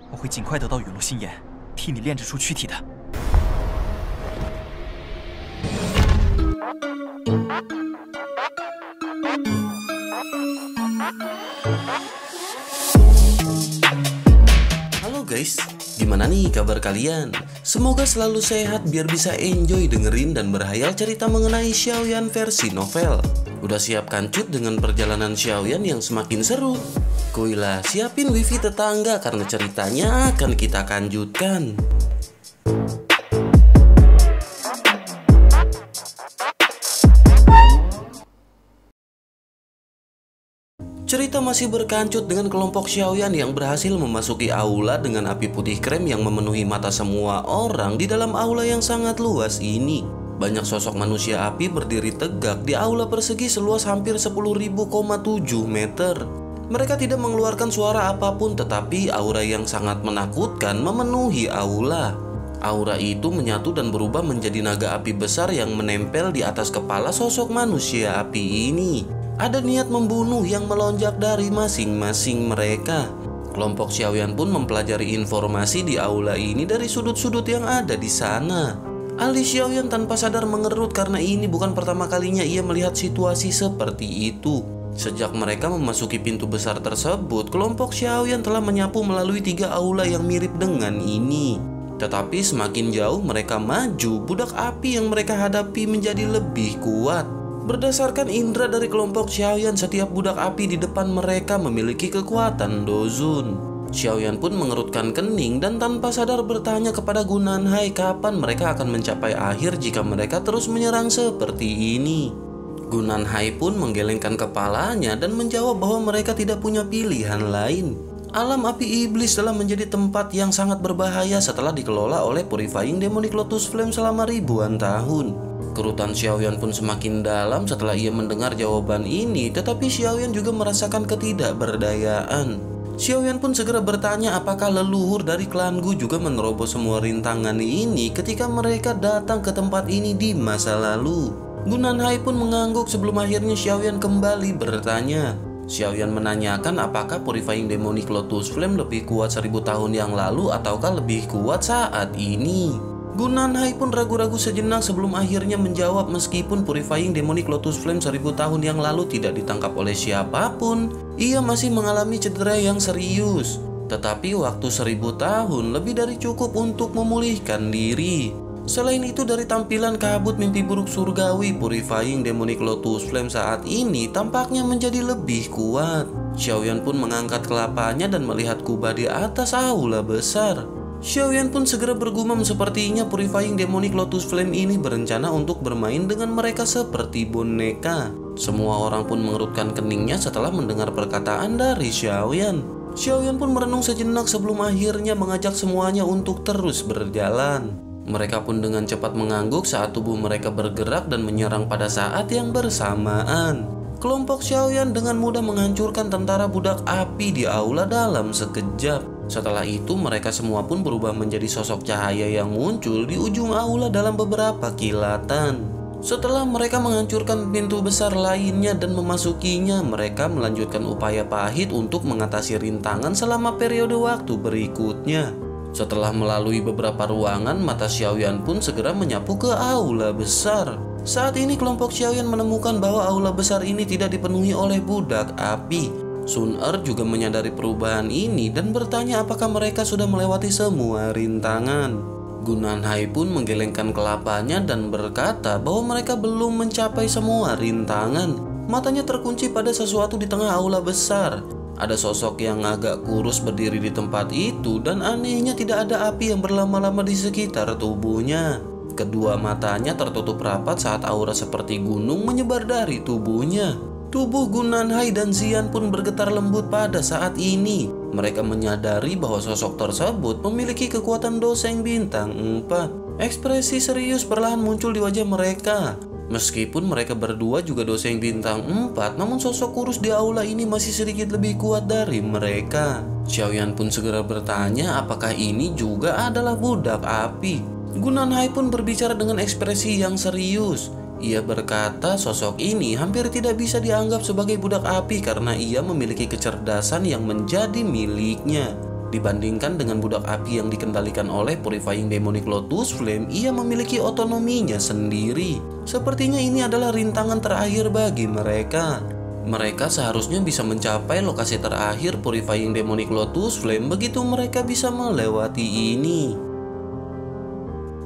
我会尽快得到陨落心炎，替你炼制出躯体的。Halo guys, gimana nih kabar kalian? Semoga selalu sehat biar bisa enjoy dengerin dan berhayal cerita mengenai Xiaoyan versi novel. Udah siap kancut dengan perjalanan Xiaoyan yang semakin seru? Kuilah siapin wifi tetangga karena ceritanya akan kita lanjutkan. Cerita masih berkancut dengan kelompok Xiaoyan yang berhasil memasuki aula dengan api putih krem yang memenuhi mata semua orang di dalam aula yang sangat luas ini. Banyak sosok manusia api berdiri tegak di aula persegi seluas hampir 10.000,7 meter. Mereka tidak mengeluarkan suara apapun, tetapi aura yang sangat menakutkan memenuhi aula. Aura itu menyatu dan berubah menjadi naga api besar yang menempel di atas kepala sosok manusia api ini. Ada niat membunuh yang melonjak dari masing-masing mereka. Kelompok Xiaoyan pun mempelajari informasi di aula ini dari sudut-sudut yang ada di sana. Alis Xiaoyan tanpa sadar mengerut karena ini bukan pertama kalinya ia melihat situasi seperti itu. Sejak mereka memasuki pintu besar tersebut, kelompok Xiaoyan telah menyapu melalui 3 aula yang mirip dengan ini. Tetapi semakin jauh mereka maju, budak api yang mereka hadapi menjadi lebih kuat. Berdasarkan indera dari kelompok Xiaoyan, setiap budak api di depan mereka memiliki kekuatan Dozun. Xiaoyan pun mengerutkan kening dan tanpa sadar bertanya kepada Gunanhai kapan mereka akan mencapai akhir jika mereka terus menyerang seperti ini. Gunanhai pun menggelengkan kepalanya dan menjawab bahwa mereka tidak punya pilihan lain. Alam api iblis telah menjadi tempat yang sangat berbahaya setelah dikelola oleh Purifying Demonic Lotus Flame selama ribuan tahun. Kerutan Xiaoyan pun semakin dalam setelah ia mendengar jawaban ini, tetapi Xiaoyan juga merasakan ketidakberdayaan. Xiaoyan pun segera bertanya apakah leluhur dari klan Gu juga menerobos semua rintangan ini ketika mereka datang ke tempat ini di masa lalu. Gunanhai pun mengangguk sebelum akhirnya Xiaoyan kembali bertanya. Xiaoyan menanyakan apakah Purifying Demonic Lotus Flame lebih kuat 1000 tahun yang lalu ataukah lebih kuat saat ini. Gunanhai pun ragu-ragu sejenak sebelum akhirnya menjawab meskipun Purifying Demonic Lotus Flame 1000 tahun yang lalu tidak ditangkap oleh siapapun, ia masih mengalami cedera yang serius. Tetapi waktu 1000 tahun lebih dari cukup untuk memulihkan diri. Selain itu, dari tampilan kabut mimpi buruk surgawi, Purifying Demonic Lotus Flame saat ini tampaknya menjadi lebih kuat. Xiaoyan pun mengangkat kelapanya dan melihat kubah di atas aula besar. Xiaoyan pun segera bergumam sepertinya Purifying Demonic Lotus Flame ini berencana untuk bermain dengan mereka seperti boneka. Semua orang pun mengerutkan keningnya setelah mendengar perkataan dari Xiaoyan. Xiaoyan pun merenung sejenak sebelum akhirnya mengajak semuanya untuk terus berjalan. Mereka pun dengan cepat mengangguk saat tubuh mereka bergerak dan menyerang pada saat yang bersamaan. Kelompok Xiaoyan dengan mudah menghancurkan tentara budak api di aula dalam sekejap. Setelah itu mereka semua pun berubah menjadi sosok cahaya yang muncul di ujung aula dalam beberapa kilatan. Setelah mereka menghancurkan pintu besar lainnya dan memasukinya, mereka melanjutkan upaya pahit untuk mengatasi rintangan selama periode waktu berikutnya. Setelah melalui beberapa ruangan, mata Xiaoyan pun segera menyapu ke aula besar. Saat ini kelompok Xiaoyan menemukan bahwa aula besar ini tidak dipenuhi oleh budak api. Sun Er juga menyadari perubahan ini dan bertanya apakah mereka sudah melewati semua rintangan. Gunanhai pun menggelengkan kelapanya dan berkata bahwa mereka belum mencapai semua rintangan. Matanya terkunci pada sesuatu di tengah aula besar. Ada sosok yang agak kurus berdiri di tempat itu dan anehnya tidak ada api yang berlama-lama di sekitar tubuhnya. Kedua matanya tertutup rapat saat aura seperti gunung menyebar dari tubuhnya. Tubuh Gunanhai dan Xian pun bergetar lembut pada saat ini. Mereka menyadari bahwa sosok tersebut memiliki kekuatan doseng bintang 4. Ekspresi serius perlahan muncul di wajah mereka. Meskipun mereka berdua juga doseng bintang 4, namun sosok kurus di aula ini masih sedikit lebih kuat dari mereka. Xiaoyan pun segera bertanya apakah ini juga adalah budak api. Gunanhai pun berbicara dengan ekspresi yang serius. Ia berkata sosok ini hampir tidak bisa dianggap sebagai budak api karena ia memiliki kecerdasan yang menjadi miliknya. Dibandingkan dengan budak api yang dikendalikan oleh Purifying Demonic Lotus Flame, ia memiliki otonominya sendiri. Sepertinya ini adalah rintangan terakhir bagi mereka. Mereka seharusnya bisa mencapai lokasi terakhir Purifying Demonic Lotus Flame begitu mereka bisa melewati ini.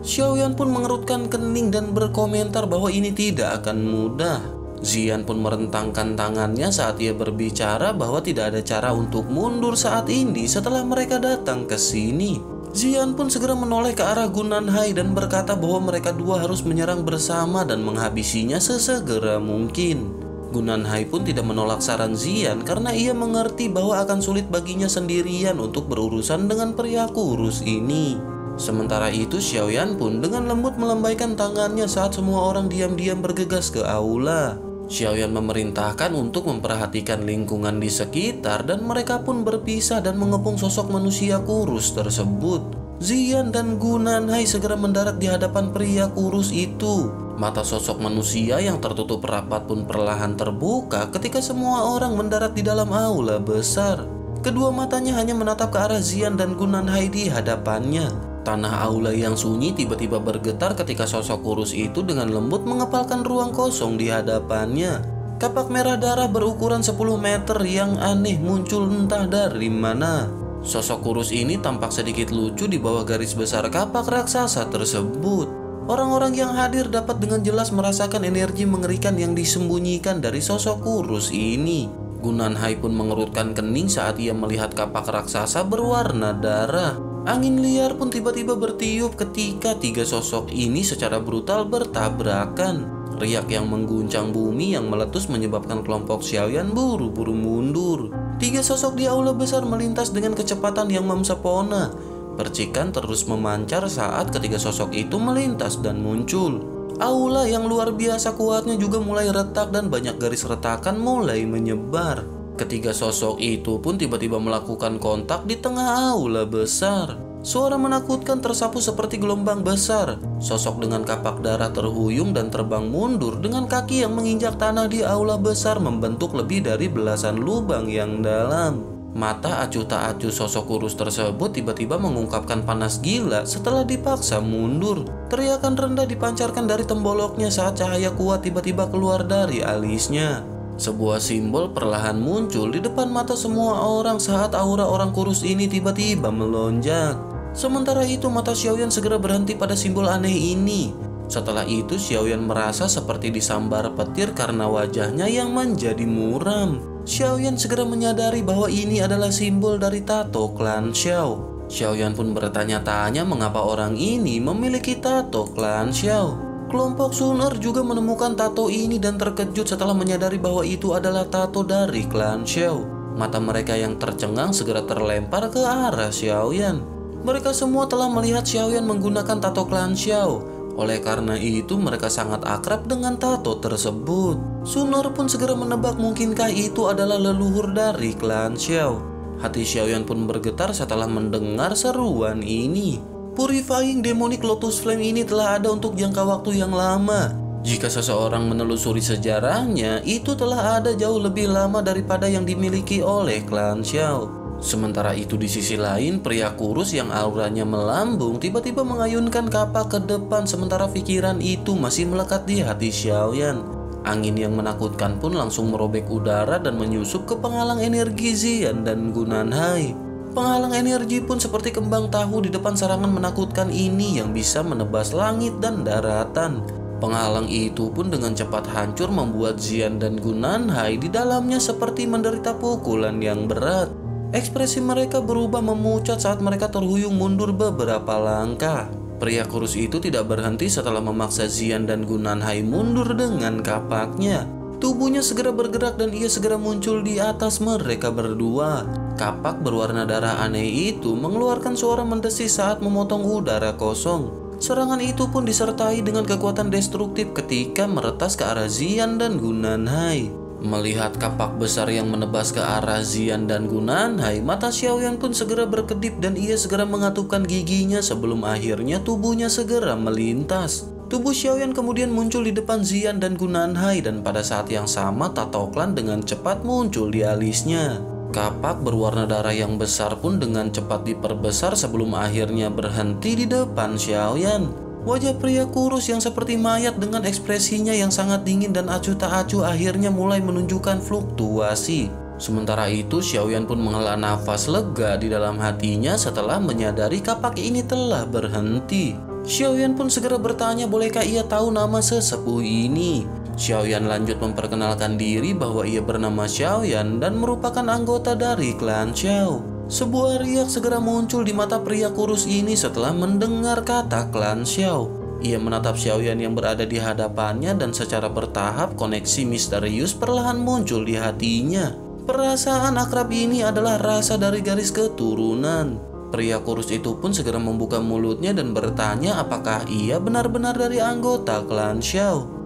Xiaoyan pun mengerutkan kening dan berkomentar bahwa ini tidak akan mudah. Zian pun merentangkan tangannya saat ia berbicara bahwa tidak ada cara untuk mundur saat ini setelah mereka datang ke sini. Zian pun segera menoleh ke arah Gunanhai dan berkata bahwa mereka dua harus menyerang bersama dan menghabisinya sesegera mungkin. Gunanhai pun tidak menolak saran Zian karena ia mengerti bahwa akan sulit baginya sendirian untuk berurusan dengan pria kurus ini. Sementara itu Xiaoyan pun dengan lembut melambaikan tangannya saat semua orang diam-diam bergegas ke aula. Xiaoyan memerintahkan untuk memperhatikan lingkungan di sekitar dan mereka pun berpisah dan mengepung sosok manusia kurus tersebut. Zian dan Gunanhai segera mendarat di hadapan pria kurus itu. Mata sosok manusia yang tertutup rapat pun perlahan terbuka ketika semua orang mendarat di dalam aula besar. Kedua matanya hanya menatap ke arah Zian dan Gunanhai di hadapannya. Tanah aula yang sunyi tiba-tiba bergetar ketika sosok kurus itu dengan lembut mengepalkan ruang kosong di hadapannya. Kapak merah darah berukuran 10 meter yang aneh muncul entah dari mana. Sosok kurus ini tampak sedikit lucu di bawah garis besar kapak raksasa tersebut. Orang-orang yang hadir dapat dengan jelas merasakan energi mengerikan yang disembunyikan dari sosok kurus ini. Gunanhai pun mengerutkan kening saat ia melihat kapak raksasa berwarna darah. Angin liar pun tiba-tiba bertiup ketika tiga sosok ini secara brutal bertabrakan. Riak yang mengguncang bumi yang meletus menyebabkan kelompok Xiaoyan buru-buru mundur. Tiga sosok di aula besar melintas dengan kecepatan yang memsepona. Percikan terus memancar saat ketiga sosok itu melintas dan muncul. Aula yang luar biasa kuatnya juga mulai retak dan banyak garis retakan mulai menyebar. Ketiga sosok itu pun tiba-tiba melakukan kontak di tengah aula besar. Suara menakutkan tersapu seperti gelombang besar. Sosok dengan kapak darah terhuyung dan terbang mundur dengan kaki yang menginjak tanah di aula besar membentuk lebih dari belasan lubang yang dalam. Mata acuh tak acuh sosok kurus tersebut tiba-tiba mengungkapkan panas gila setelah dipaksa mundur. Teriakan rendah dipancarkan dari temboloknya saat cahaya kuat tiba-tiba keluar dari alisnya. Sebuah simbol perlahan muncul di depan mata semua orang saat aura orang kurus ini tiba-tiba melonjak. Sementara itu mata Xiaoyan segera berhenti pada simbol aneh ini. Setelah itu Xiaoyan merasa seperti disambar petir karena wajahnya yang menjadi muram. Xiaoyan segera menyadari bahwa ini adalah simbol dari tato klan Xiao. Xiaoyan pun bertanya-tanya mengapa orang ini memiliki tato klan Xiao. Kelompok Sun juga menemukan tato ini dan terkejut setelah menyadari bahwa itu adalah tato dari klan Xiao. Mata mereka yang tercengang segera terlempar ke arah Xiaoyan. Mereka semua telah melihat Xiaoyan menggunakan tato klan Xiao. Oleh karena itu mereka sangat akrab dengan tato tersebut. Sun pun segera menebak mungkinkah itu adalah leluhur dari klan Xiao. Hati Xiaoyan pun bergetar setelah mendengar seruan ini. Purifying Demonic Lotus Flame ini telah ada untuk jangka waktu yang lama. Jika seseorang menelusuri sejarahnya, itu telah ada jauh lebih lama daripada yang dimiliki oleh klan Xiao. Sementara itu di sisi lain, pria kurus yang auranya melambung tiba-tiba mengayunkan kapak ke depan sementara pikiran itu masih melekat di hati Xiaoyan. Angin yang menakutkan pun langsung merobek udara dan menyusup ke penghalang energi Zian dan Gunanhai. Penghalang energi pun seperti kembang tahu di depan serangan menakutkan ini yang bisa menebas langit dan daratan. Penghalang itu pun dengan cepat hancur membuat Zian dan Gunanhai di dalamnya seperti menderita pukulan yang berat. Ekspresi mereka berubah memucat saat mereka terhuyung mundur beberapa langkah. Pria kurus itu tidak berhenti setelah memaksa Zian dan Gunanhai mundur dengan kapaknya. Tubuhnya segera bergerak dan ia segera muncul di atas mereka berdua. Kapak berwarna darah aneh itu mengeluarkan suara mendesis saat memotong udara kosong. Serangan itu pun disertai dengan kekuatan destruktif ketika meretas ke arah Zian dan Gunanhai. Melihat kapak besar yang menebas ke arah Zian dan Gunanhai, mata Xiaoyan pun segera berkedip dan ia segera mengatupkan giginya sebelum akhirnya tubuhnya segera melintas. Tubuh Xiaoyan kemudian muncul di depan Zian dan Gunanhai dan pada saat yang sama tato klan dengan cepat muncul di alisnya. Kapak berwarna darah yang besar pun dengan cepat diperbesar sebelum akhirnya berhenti di depan Xiaoyan. Wajah pria kurus yang seperti mayat dengan ekspresinya yang sangat dingin dan acuh tak acuh akhirnya mulai menunjukkan fluktuasi. Sementara itu Xiaoyan pun menghela nafas lega di dalam hatinya setelah menyadari kapak ini telah berhenti. Xiaoyan pun segera bertanya bolehkah ia tahu nama sesepuh ini. Xiaoyan lanjut memperkenalkan diri bahwa ia bernama Xiaoyan dan merupakan anggota dari klan Xiao. Sebuah riak segera muncul di mata pria kurus ini setelah mendengar kata klan Xiao. Ia menatap Xiaoyan yang berada di hadapannya dan secara bertahap koneksi misterius perlahan muncul di hatinya. Perasaan akrab ini adalah rasa dari garis keturunan. Pria kurus itu pun segera membuka mulutnya dan bertanya apakah ia benar-benar dari anggota klan Xiao.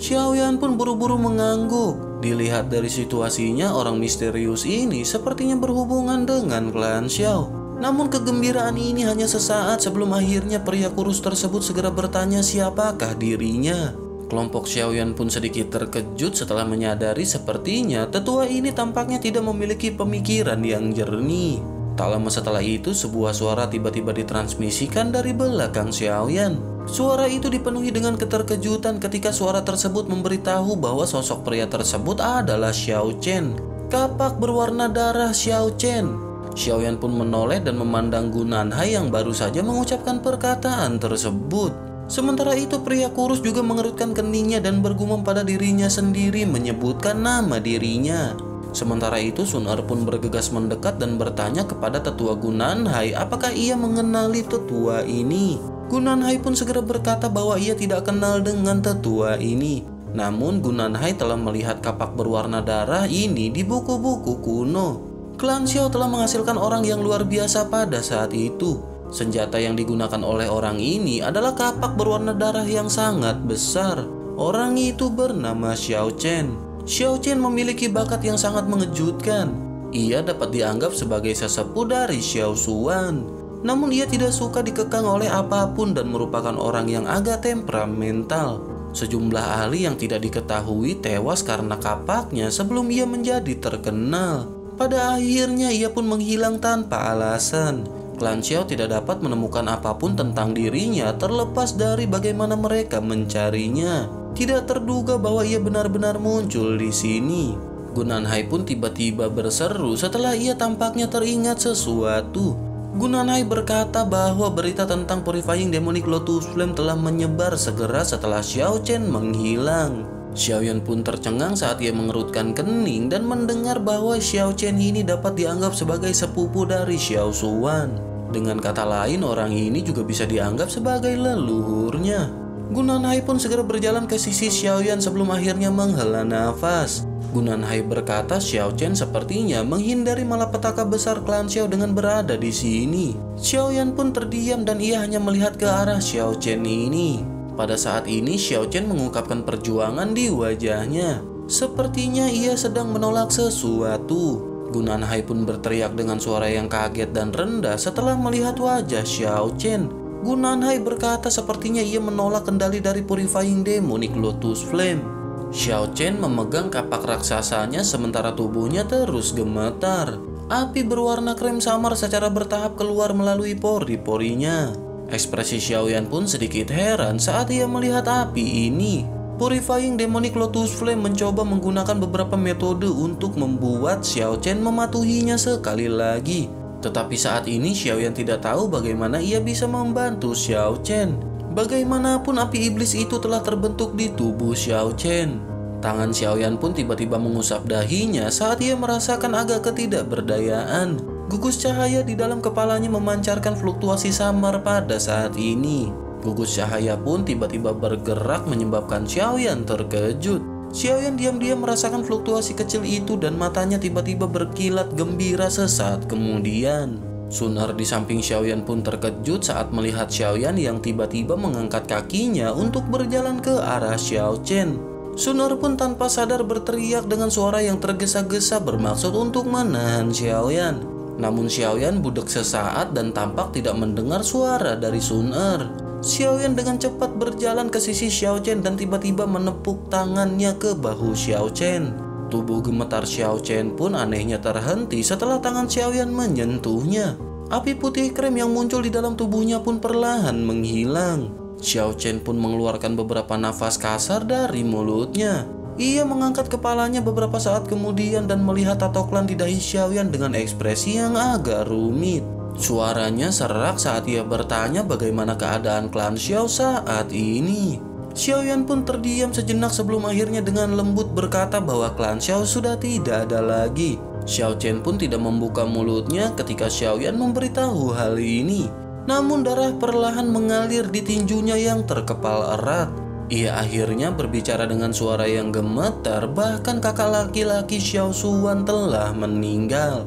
Xiaoyan pun buru-buru mengangguk. Dilihat dari situasinya, orang misterius ini sepertinya berhubungan dengan klan Xiao. Namun kegembiraan ini hanya sesaat sebelum akhirnya pria kurus tersebut segera bertanya siapakah dirinya. Kelompok Xiaoyan pun sedikit terkejut setelah menyadari sepertinya tetua ini tampaknya tidak memiliki pemikiran yang jernih. Tak lama setelah itu, sebuah suara tiba-tiba ditransmisikan dari belakang Xiaoyan. Suara itu dipenuhi dengan keterkejutan ketika suara tersebut memberitahu bahwa sosok pria tersebut adalah Xiao Chen, kapak berwarna darah Xiao Chen. Xiaoyan pun menoleh dan memandang Gu Nanhai yang baru saja mengucapkan perkataan tersebut. Sementara itu pria kurus juga mengerutkan keningnya dan bergumam pada dirinya sendiri menyebutkan nama dirinya. Sementara itu Sun Er pun bergegas mendekat dan bertanya kepada tetua Gu Nanhai apakah ia mengenali tetua ini. Gu Nanhai pun segera berkata bahwa ia tidak kenal dengan tetua ini. Namun Gu Nanhai telah melihat kapak berwarna darah ini di buku-buku kuno. Klan Xiao telah menghasilkan orang yang luar biasa pada saat itu. Senjata yang digunakan oleh orang ini adalah kapak berwarna darah yang sangat besar. Orang itu bernama Xiao Chen. Xiao Chen memiliki bakat yang sangat mengejutkan. Ia dapat dianggap sebagai sesepuh dari Xiao Suan. Namun ia tidak suka dikekang oleh apapun dan merupakan orang yang agak temperamental. Sejumlah ahli yang tidak diketahui tewas karena kapaknya sebelum ia menjadi terkenal. Pada akhirnya ia pun menghilang tanpa alasan. Klan Xiao tidak dapat menemukan apapun tentang dirinya terlepas dari bagaimana mereka mencarinya. Tidak terduga bahwa ia benar-benar muncul di sini. Gu Nanhai pun tiba-tiba berseru setelah ia tampaknya teringat sesuatu. Gu Nanhai berkata bahwa berita tentang Purifying Demonic Lotus Flame telah menyebar segera setelah Xiao Chen menghilang. Xiaoyan pun tercengang saat ia mengerutkan kening dan mendengar bahwa Xiao Chen ini dapat dianggap sebagai sepupu dari Xiao Suan. Dengan kata lain, orang ini juga bisa dianggap sebagai leluhurnya. Gu Nanhai pun segera berjalan ke sisi Xiaoyan sebelum akhirnya menghela nafas. Gu Nanhai berkata Xiao Chen sepertinya menghindari malapetaka besar klan Xiao dengan berada di sini. Xiaoyan pun terdiam dan ia hanya melihat ke arah Xiao Chen ini. Pada saat ini Xiao Chen mengungkapkan perjuangan di wajahnya. Sepertinya ia sedang menolak sesuatu. Gu Nanhai pun berteriak dengan suara yang kaget dan rendah setelah melihat wajah Xiao Chen. Gu Nanhai berkata sepertinya ia menolak kendali dari Purifying Demonic Lotus Flame. Xiao Chen memegang kapak raksasanya sementara tubuhnya terus gemetar. Api berwarna krem samar secara bertahap keluar melalui pori-porinya. Ekspresi Xiaoyan pun sedikit heran saat ia melihat api ini. Purifying Demonic Lotus Flame mencoba menggunakan beberapa metode untuk membuat Xiao Chen mematuhinya sekali lagi. Tetapi saat ini Xiaoyan tidak tahu bagaimana ia bisa membantu Xiao Chen. Bagaimanapun api iblis itu telah terbentuk di tubuh Xiao Chen. Tangan Xiaoyan pun tiba-tiba mengusap dahinya saat ia merasakan agak ketidakberdayaan. Gugus cahaya di dalam kepalanya memancarkan fluktuasi samar pada saat ini. Gugus cahaya pun tiba-tiba bergerak menyebabkan Xiaoyan terkejut. Xiaoyan diam-diam merasakan fluktuasi kecil itu dan matanya tiba-tiba berkilat gembira sesaat kemudian. Sun Er di samping Xiaoyan pun terkejut saat melihat Xiaoyan yang tiba-tiba mengangkat kakinya untuk berjalan ke arah Xiao Chen. Sun Er pun tanpa sadar berteriak dengan suara yang tergesa-gesa bermaksud untuk menahan Xiaoyan. Namun Xiaoyan budek sesaat dan tampak tidak mendengar suara dari Sun Er. Xiaoyan dengan cepat berjalan ke sisi Xiao Chen dan tiba-tiba menepuk tangannya ke bahu Xiao Chen. Tubuh gemetar Xiao Chen pun anehnya terhenti setelah tangan Xiaoyan menyentuhnya. Api putih krem yang muncul di dalam tubuhnya pun perlahan menghilang. Xiao Chen pun mengeluarkan beberapa nafas kasar dari mulutnya. Ia mengangkat kepalanya beberapa saat kemudian dan melihat tato klan di dahi Xiaoyan dengan ekspresi yang agak rumit. Suaranya serak saat ia bertanya bagaimana keadaan klan Xiao saat ini. Xiaoyan pun terdiam sejenak sebelum akhirnya dengan lembut berkata bahwa klan Xiao sudah tidak ada lagi. Xiao Chen pun tidak membuka mulutnya ketika Xiaoyan memberitahu hal ini. Namun darah perlahan mengalir di tinjunya yang terkepal erat. Ia akhirnya berbicara dengan suara yang gemetar, bahkan kakak laki-laki Xiao Suwan telah meninggal.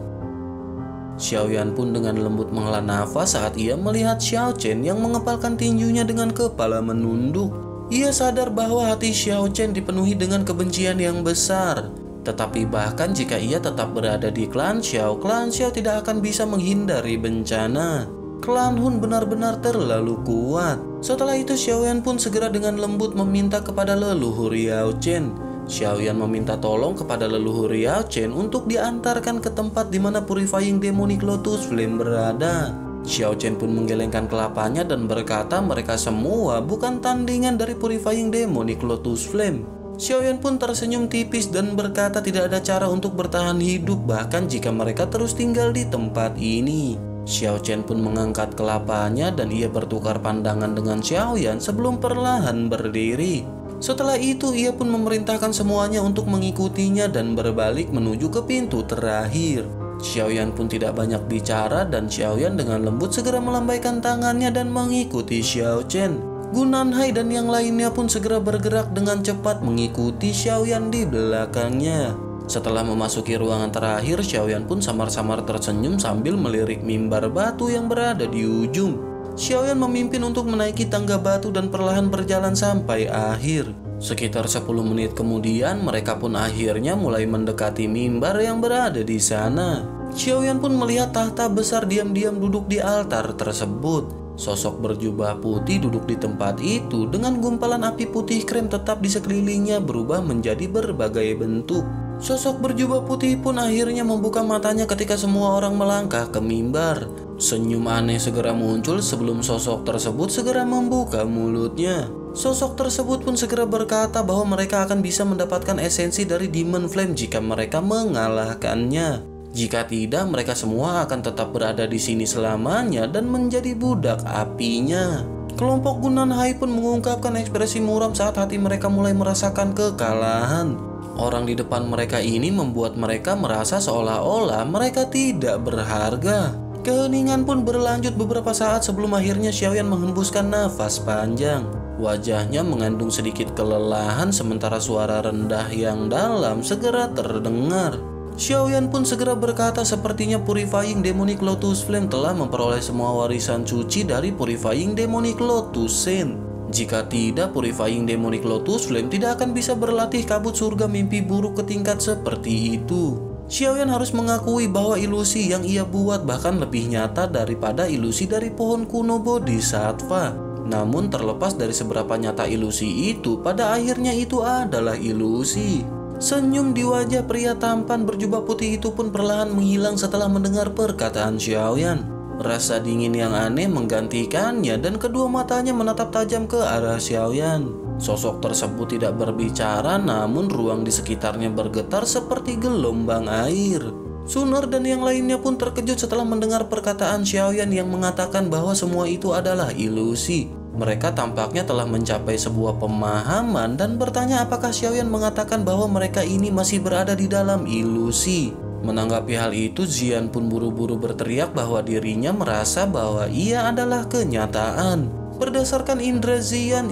Xiaoyan pun dengan lembut menghela nafas saat ia melihat Xiao Chen yang mengepalkan tinjunya dengan kepala menunduk. Ia sadar bahwa hati Xiao Chen dipenuhi dengan kebencian yang besar. Tetapi bahkan jika ia tetap berada di klan Xiao tidak akan bisa menghindari bencana. Klan Hun benar-benar terlalu kuat. Setelah itu Xiaoyan pun segera dengan lembut meminta kepada leluhur Yao Chen. Xiaoyan meminta tolong kepada leluhur Yao Chen untuk diantarkan ke tempat di mana Purifying Demonic Lotus Flame berada. Xiao Chen pun menggelengkan kelapanya dan berkata mereka semua bukan tandingan dari Purifying Demonic Lotus Flame. Xiaoyan pun tersenyum tipis dan berkata tidak ada cara untuk bertahan hidup bahkan jika mereka terus tinggal di tempat ini. Xiao Chen pun mengangkat kelapanya dan ia bertukar pandangan dengan Xiaoyan sebelum perlahan berdiri. Setelah itu ia pun memerintahkan semuanya untuk mengikutinya dan berbalik menuju ke pintu terakhir. Xiaoyan pun tidak banyak bicara dan Xiaoyan dengan lembut segera melambaikan tangannya dan mengikuti Xiao Chen. Gu Nanhai dan yang lainnya pun segera bergerak dengan cepat mengikuti Xiaoyan di belakangnya. Setelah memasuki ruangan terakhir, Xiaoyan pun samar-samar tersenyum sambil melirik mimbar batu yang berada di ujung. Xiaoyan memimpin untuk menaiki tangga batu dan perlahan berjalan sampai akhir. Sekitar 10 menit kemudian mereka pun akhirnya mulai mendekati mimbar yang berada di sana. Xiaoyan pun melihat tahta besar diam-diam duduk di altar tersebut. Sosok berjubah putih duduk di tempat itu dengan gumpalan api putih krem tetap di sekelilingnya berubah menjadi berbagai bentuk. Sosok berjubah putih pun akhirnya membuka matanya ketika semua orang melangkah ke mimbar. Senyum aneh segera muncul sebelum sosok tersebut segera membuka mulutnya. Sosok tersebut pun segera berkata bahwa mereka akan bisa mendapatkan esensi dari Demon Flame jika mereka mengalahkannya. Jika tidak, mereka semua akan tetap berada di sini selamanya dan menjadi budak apinya. Kelompok Gu Nanhai pun mengungkapkan ekspresi muram saat hati mereka mulai merasakan kekalahan. Orang di depan mereka ini membuat mereka merasa seolah-olah mereka tidak berharga. Keheningan pun berlanjut beberapa saat sebelum akhirnya Xiaoyan menghembuskan nafas panjang. Wajahnya mengandung sedikit kelelahan sementara suara rendah yang dalam segera terdengar. Xiaoyan pun segera berkata sepertinya Purifying Demonic Lotus Flame telah memperoleh semua warisan suci dari Purifying Demonic Lotus Saint. Jika tidak, Purifying Demonic Lotus Flame tidak akan bisa berlatih kabut surga mimpi buruk ke tingkat seperti itu. Xiaoyan harus mengakui bahwa ilusi yang ia buat bahkan lebih nyata daripada ilusi dari pohon kuno Bodhisattva. Namun terlepas dari seberapa nyata ilusi itu, pada akhirnya itu adalah ilusi. Senyum di wajah pria tampan berjubah putih itu pun perlahan menghilang setelah mendengar perkataan Xiaoyan. Rasa dingin yang aneh menggantikannya dan kedua matanya menatap tajam ke arah Xiaoyan. Sosok tersebut tidak berbicara namun ruang di sekitarnya bergetar seperti gelombang air. Suner dan yang lainnya pun terkejut setelah mendengar perkataan Xiaoyan yang mengatakan bahwa semua itu adalah ilusi. Mereka tampaknya telah mencapai sebuah pemahaman dan bertanya apakah Xiaoyan mengatakan bahwa mereka ini masih berada di dalam ilusi. Menanggapi hal itu, Zian pun buru-buru berteriak bahwa dirinya merasa bahwa ia adalah kenyataan. Berdasarkan indera Zian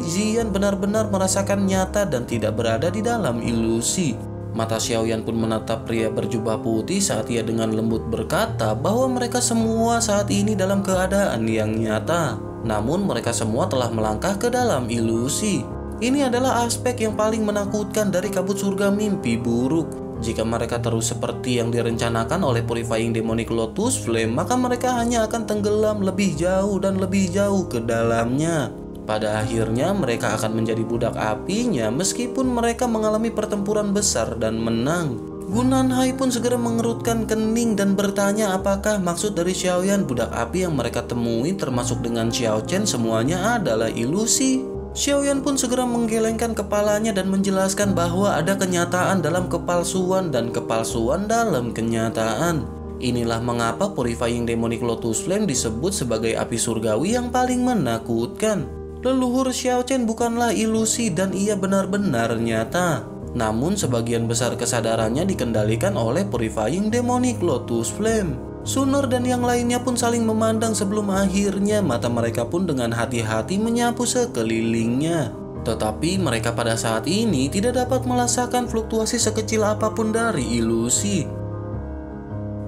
benar-benar merasakan nyata dan tidak berada di dalam ilusi. Mata Xiaoyan pun menatap pria berjubah putih saat ia dengan lembut berkata bahwa mereka semua saat ini dalam keadaan yang nyata. Namun mereka semua telah melangkah ke dalam ilusi. Ini adalah aspek yang paling menakutkan dari kabut surga mimpi buruk. Jika mereka terus seperti yang direncanakan oleh Purifying Demonic Lotus Flame, maka mereka hanya akan tenggelam lebih jauh dan lebih jauh ke dalamnya. Pada akhirnya mereka akan menjadi budak apinya meskipun mereka mengalami pertempuran besar dan menang. Gunanhai pun segera mengerutkan kening dan bertanya apakah maksud dari Xiaoyan budak api yang mereka temui termasuk dengan Xiao Chen semuanya adalah ilusi. Xiaoyan pun segera menggelengkan kepalanya dan menjelaskan bahwa ada kenyataan dalam kepalsuan dan kepalsuan dalam kenyataan. Inilah mengapa Purifying Demonic Lotus Flame disebut sebagai api surgawi yang paling menakutkan. Leluhur Xiao Chen bukanlah ilusi dan ia benar-benar nyata. Namun sebagian besar kesadarannya dikendalikan oleh Purifying Demonic Lotus Flame. Sunor dan yang lainnya pun saling memandang sebelum akhirnya mata mereka pun dengan hati-hati menyapu sekelilingnya. Tetapi mereka pada saat ini tidak dapat merasakan fluktuasi sekecil apapun dari ilusi.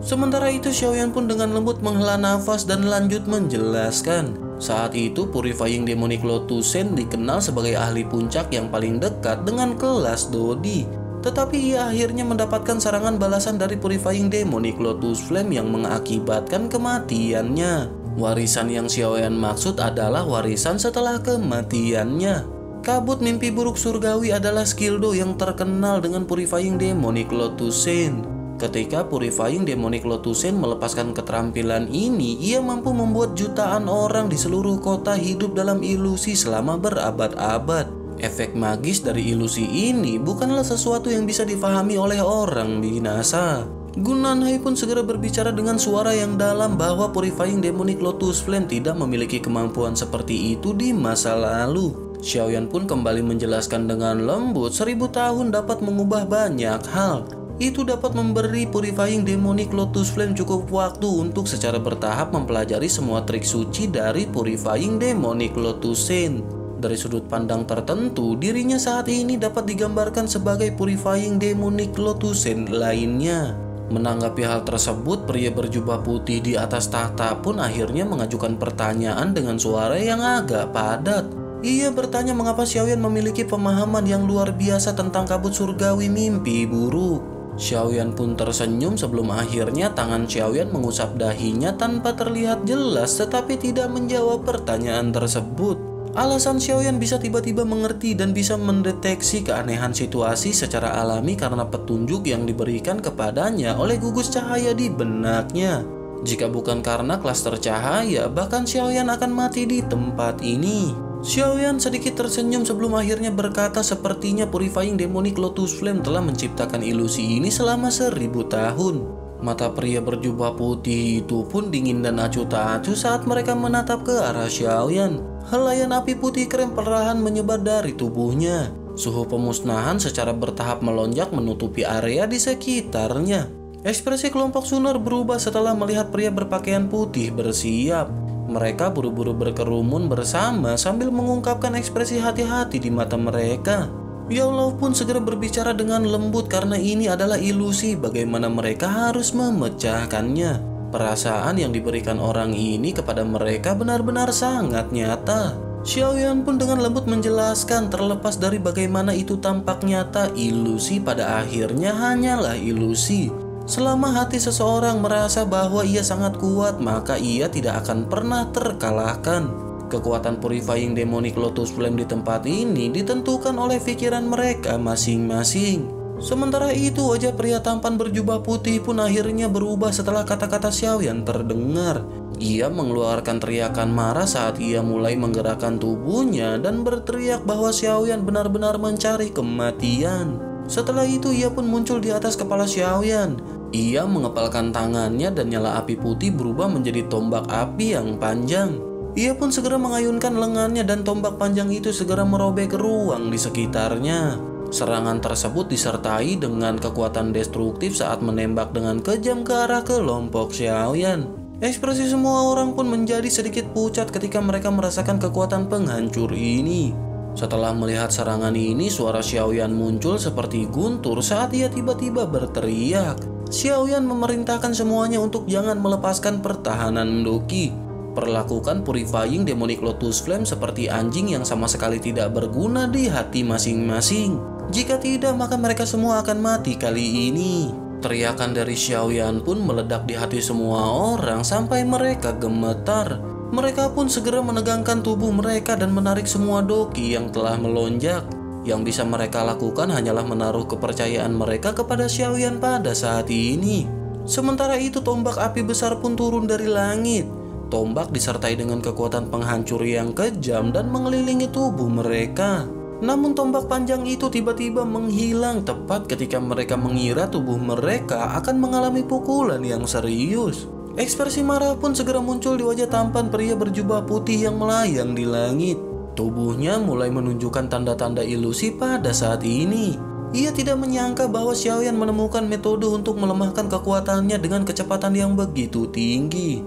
Sementara itu Xiaoyan pun dengan lembut menghela nafas dan lanjut menjelaskan. Saat itu Purifying Demonic Lotus Sen dikenal sebagai ahli puncak yang paling dekat dengan kelas Dodi. Tetapi ia akhirnya mendapatkan serangan balasan dari Purifying Demonic Lotus Flame yang mengakibatkan kematiannya. Warisan yang Xiaoyan maksud adalah warisan setelah kematiannya. Kabut mimpi buruk surgawi adalah skilldo yang terkenal dengan Purifying Demonic Lotus Sen. Ketika Purifying Demonic Lotus Sen melepaskan keterampilan ini, ia mampu membuat jutaan orang di seluruh kota hidup dalam ilusi selama berabad-abad. Efek magis dari ilusi ini bukanlah sesuatu yang bisa difahami oleh orang binasa. Gunanhai pun segera berbicara dengan suara yang dalam bahwa Purifying Demonic Lotus Flame tidak memiliki kemampuan seperti itu di masa lalu. Xiaoyan pun kembali menjelaskan dengan lembut, 1000 tahun dapat mengubah banyak hal. Itu dapat memberi Purifying Demonic Lotus Flame cukup waktu untuk secara bertahap mempelajari semua trik suci dari Purifying Demonic Lotus Sen. Dari sudut pandang tertentu, dirinya saat ini dapat digambarkan sebagai Purifying Demonic Lotus Sen lainnya. Menanggapi hal tersebut, pria berjubah putih di atas tahta pun akhirnya mengajukan pertanyaan dengan suara yang agak padat. Ia bertanya mengapa Xiaoyan memiliki pemahaman yang luar biasa tentang kabut surgawi mimpi buruk. Xiaoyan pun tersenyum sebelum akhirnya tangan Xiaoyan mengusap dahinya tanpa terlihat jelas tetapi tidak menjawab pertanyaan tersebut. Alasan Xiaoyan bisa tiba-tiba mengerti dan bisa mendeteksi keanehan situasi secara alami karena petunjuk yang diberikan kepadanya oleh gugus cahaya di benaknya. Jika bukan karena klaster cahaya, bahkan Xiaoyan akan mati di tempat ini. Xiaoyan sedikit tersenyum sebelum akhirnya berkata sepertinya Purifying Demonic Lotus Flame telah menciptakan ilusi ini selama 1000 tahun. Mata pria berjubah putih itu pun dingin dan acuh tak acuh saat mereka menatap ke arah Xiaoyan. Helaian api putih krem perlahan menyebar dari tubuhnya. Suhu pemusnahan secara bertahap melonjak menutupi area di sekitarnya. Ekspresi kelompok Sunor berubah setelah melihat pria berpakaian putih bersiap. Mereka buru-buru berkerumun bersama sambil mengungkapkan ekspresi hati-hati di mata mereka. Yao pun segera berbicara dengan lembut karena ini adalah ilusi bagaimana mereka harus memecahkannya. Perasaan yang diberikan orang ini kepada mereka benar-benar sangat nyata. Xiaoyan pun dengan lembut menjelaskan terlepas dari bagaimana itu tampak nyata, ilusi pada akhirnya hanyalah ilusi. Selama hati seseorang merasa bahwa ia sangat kuat, maka ia tidak akan pernah terkalahkan. Kekuatan Purifying Demonic Lotus Flame di tempat ini ditentukan oleh pikiran mereka masing-masing. Sementara itu, wajah pria tampan berjubah putih pun akhirnya berubah setelah kata-kata Xiaoyan terdengar. Ia mengeluarkan teriakan marah saat ia mulai menggerakkan tubuhnya dan berteriak bahwa Xiaoyan benar-benar mencari kematian. Setelah itu ia pun muncul di atas kepala Xiaoyan. Ia mengepalkan tangannya dan nyala api putih berubah menjadi tombak api yang panjang. Ia pun segera mengayunkan lengannya dan tombak panjang itu segera merobek ruang di sekitarnya. Serangan tersebut disertai dengan kekuatan destruktif saat menembak dengan kejam ke arah kelompok Xiaoyan. Ekspresi semua orang pun menjadi sedikit pucat ketika mereka merasakan kekuatan penghancur ini. Setelah melihat serangan ini, suara Xiaoyan muncul seperti guntur saat ia tiba-tiba berteriak. Xiaoyan memerintahkan semuanya untuk jangan melepaskan pertahanan Doki. Perlakukan Purifying Demonic Lotus Flame seperti anjing yang sama sekali tidak berguna di hati masing-masing. Jika tidak, maka mereka semua akan mati kali ini. Teriakan dari Xiaoyan pun meledak di hati semua orang sampai mereka gemetar. Mereka pun segera menegangkan tubuh mereka dan menarik semua doki yang telah melonjak. Yang bisa mereka lakukan hanyalah menaruh kepercayaan mereka kepada Xiaoyan pada saat ini. Sementara itu tombak api besar pun turun dari langit. Tombak disertai dengan kekuatan penghancur yang kejam dan mengelilingi tubuh mereka. Namun tombak panjang itu tiba-tiba menghilang tepat ketika mereka mengira tubuh mereka akan mengalami pukulan yang serius. Ekspresi marah pun segera muncul di wajah tampan pria berjubah putih yang melayang di langit. Tubuhnya mulai menunjukkan tanda-tanda ilusi pada saat ini. Ia tidak menyangka bahwa Xiaoyan menemukan metode untuk melemahkan kekuatannya dengan kecepatan yang begitu tinggi.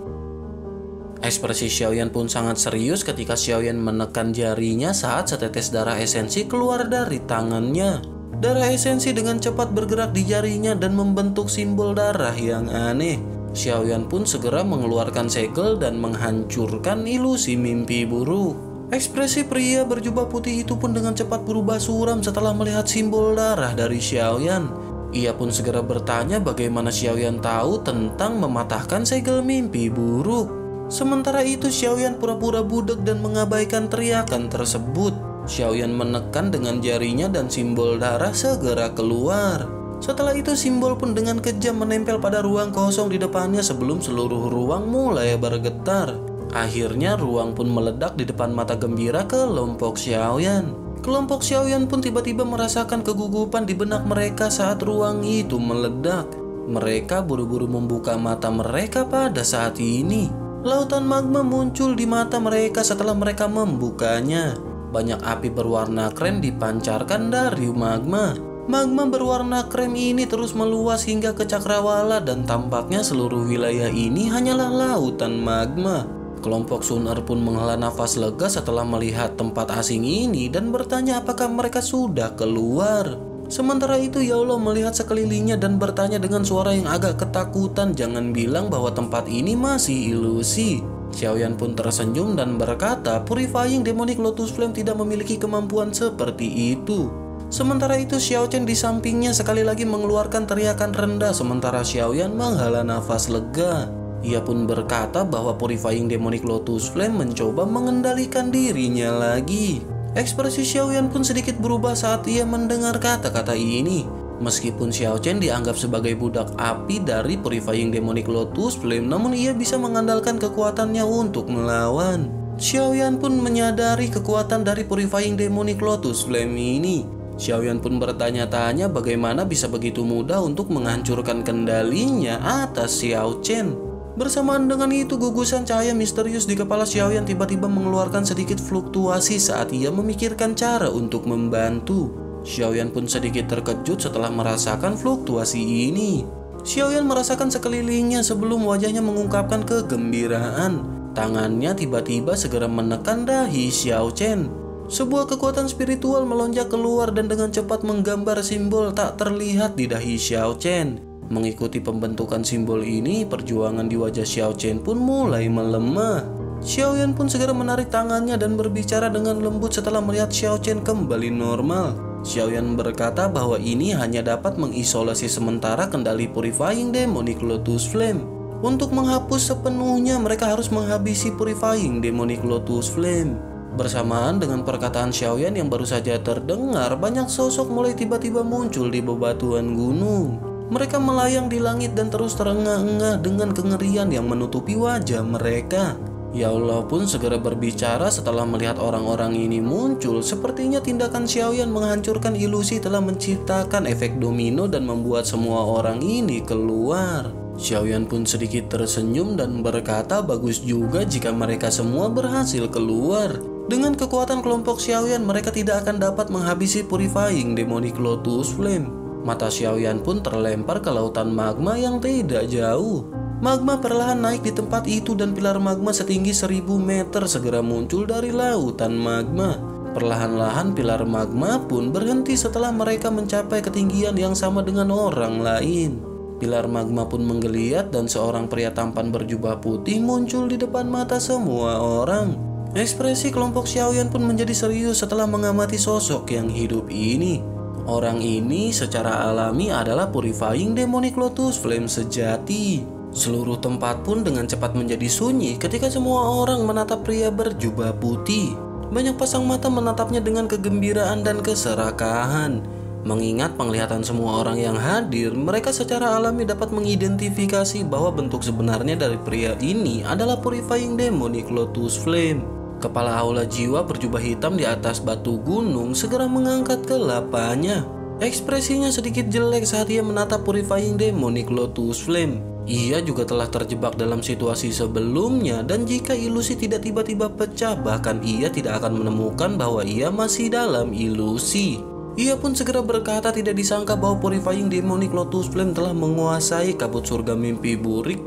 Ekspresi Xiaoyan pun sangat serius ketika Xiaoyan menekan jarinya saat setetes darah esensi keluar dari tangannya. Darah esensi dengan cepat bergerak di jarinya dan membentuk simbol darah yang aneh. Xiaoyan pun segera mengeluarkan segel dan menghancurkan ilusi mimpi buruk. Ekspresi pria berjubah putih itu pun dengan cepat berubah suram setelah melihat simbol darah dari Xiaoyan. Ia pun segera bertanya bagaimana Xiaoyan tahu tentang mematahkan segel mimpi buruk. Sementara itu Xiaoyan pura-pura budak dan mengabaikan teriakan tersebut. Xiaoyan menekan dengan jarinya dan simbol darah segera keluar. Setelah itu simbol pun dengan kejam menempel pada ruang kosong di depannya sebelum seluruh ruang mulai bergetar. Akhirnya ruang pun meledak di depan mata gembira kelompok Xiaoyan. Kelompok Xiaoyan pun tiba-tiba merasakan kegugupan di benak mereka saat ruang itu meledak. Mereka buru-buru membuka mata mereka pada saat ini. Lautan magma muncul di mata mereka setelah mereka membukanya. Banyak api berwarna krem dipancarkan dari magma. Magma berwarna krem ini terus meluas hingga ke cakrawala dan tampaknya seluruh wilayah ini hanyalah lautan magma. Kelompok Sun-Er pun menghela nafas lega setelah melihat tempat asing ini dan bertanya apakah mereka sudah keluar. Sementara itu Yaulo melihat sekelilingnya dan bertanya dengan suara yang agak ketakutan, jangan bilang bahwa tempat ini masih ilusi. Xiaoyan pun tersenyum dan berkata, Purifying Demonic Lotus Flame tidak memiliki kemampuan seperti itu. Sementara itu Xiao Chen di sampingnya sekali lagi mengeluarkan teriakan rendah sementara Xiaoyan menghela nafas lega. Ia pun berkata bahwa Purifying Demonic Lotus Flame mencoba mengendalikan dirinya lagi. Ekspresi Xiaoyan pun sedikit berubah saat ia mendengar kata-kata ini. Meskipun Xiao Chen dianggap sebagai budak api dari Purifying Demonic Lotus Flame, namun ia bisa mengandalkan kekuatannya untuk melawan. Xiaoyan pun menyadari kekuatan dari Purifying Demonic Lotus Flame ini. Xiaoyan pun bertanya-tanya bagaimana bisa begitu mudah untuk menghancurkan kendalinya atas Xiao Chen. Bersamaan dengan itu, gugusan cahaya misterius di kepala Xiaoyan tiba-tiba mengeluarkan sedikit fluktuasi saat ia memikirkan cara untuk membantu. Xiaoyan pun sedikit terkejut setelah merasakan fluktuasi ini. Xiaoyan merasakan sekelilingnya sebelum wajahnya mengungkapkan kegembiraan. Tangannya tiba-tiba segera menekan dahi Xiao Chen. Sebuah kekuatan spiritual melonjak keluar dan dengan cepat menggambar simbol tak terlihat di dahi Xiao Chen. Mengikuti pembentukan simbol ini, perjuangan di wajah Xiao Chen pun mulai melemah. Xiaoyan pun segera menarik tangannya dan berbicara dengan lembut setelah melihat Xiao Chen kembali normal. Xiaoyan berkata bahwa ini hanya dapat mengisolasi sementara kendali Purifying Demonic Lotus Flame. Untuk menghapus sepenuhnya, mereka harus menghabisi Purifying Demonic Lotus Flame. Bersamaan dengan perkataan Xiaoyan yang baru saja terdengar, banyak sosok mulai tiba-tiba muncul di bebatuan gunung. Mereka melayang di langit dan terus terengah-engah dengan kengerian yang menutupi wajah mereka. Ya Allah pun segera berbicara setelah melihat orang-orang ini muncul. Sepertinya tindakan Xiaoyan menghancurkan ilusi telah menciptakan efek domino dan membuat semua orang ini keluar. Xiaoyan pun sedikit tersenyum dan berkata bagus juga jika mereka semua berhasil keluar. Dengan kekuatan kelompok Xiaoyan, mereka tidak akan dapat menghabisi Purifying Demonic Lotus Flame. Mata Xiaoyan pun terlempar ke lautan magma yang tidak jauh. Magma perlahan naik di tempat itu dan pilar magma setinggi 1000 meter segera muncul dari lautan magma. Perlahan-lahan pilar magma pun berhenti setelah mereka mencapai ketinggian yang sama dengan orang lain. Pilar magma pun menggeliat dan seorang pria tampan berjubah putih muncul di depan mata semua orang. Ekspresi kelompok Xiaoyan pun menjadi serius setelah mengamati sosok yang hidup ini. Orang ini secara alami adalah Purifying Demonic Lotus Flame sejati. Seluruh tempat pun dengan cepat menjadi sunyi ketika semua orang menatap pria berjubah putih. Banyak pasang mata menatapnya dengan kegembiraan dan keserakahan. Mengingat penglihatan semua orang yang hadir, mereka secara alami dapat mengidentifikasi bahwa bentuk sebenarnya dari pria ini adalah Purifying Demonic Lotus Flame. Kepala aula jiwa berjubah hitam di atas batu gunung segera mengangkat kelapanya. Ekspresinya sedikit jelek saat ia menatap Purifying Demonic Lotus Flame. Ia juga telah terjebak dalam situasi sebelumnya, dan jika ilusi tidak tiba-tiba pecah, bahkan ia tidak akan menemukan bahwa ia masih dalam ilusi. Ia pun segera berkata tidak disangka bahwa Purifying Demonic Lotus Flame telah menguasai kabut surga mimpi buruk.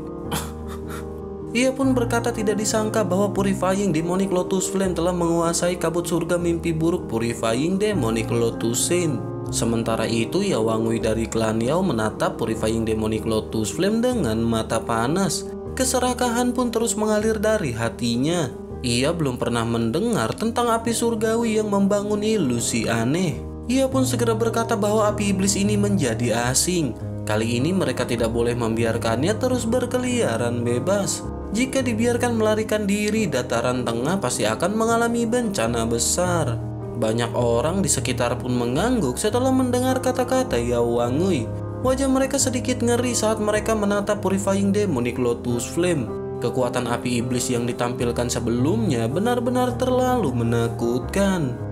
Ia pun berkata tidak disangka bahwa Purifying Demonic Lotus Flame telah menguasai kabut surga mimpi buruk Purifying Demonic Lotus Sin. Sementara itu, Yawangui dari klan Yao menatap Purifying Demonic Lotus Flame dengan mata panas. Keserakahan pun terus mengalir dari hatinya. Ia belum pernah mendengar tentang api surgawi yang membangun ilusi aneh. Ia pun segera berkata bahwa api iblis ini menjadi asing. Kali ini mereka tidak boleh membiarkannya terus berkeliaran bebas. Jika dibiarkan melarikan diri, dataran tengah pasti akan mengalami bencana besar. Banyak orang di sekitar pun mengangguk setelah mendengar kata-kata Yawangui. Wajah mereka sedikit ngeri saat mereka menatap Purifying Demonic Lotus Flame. Kekuatan api iblis yang ditampilkan sebelumnya benar-benar terlalu menakutkan.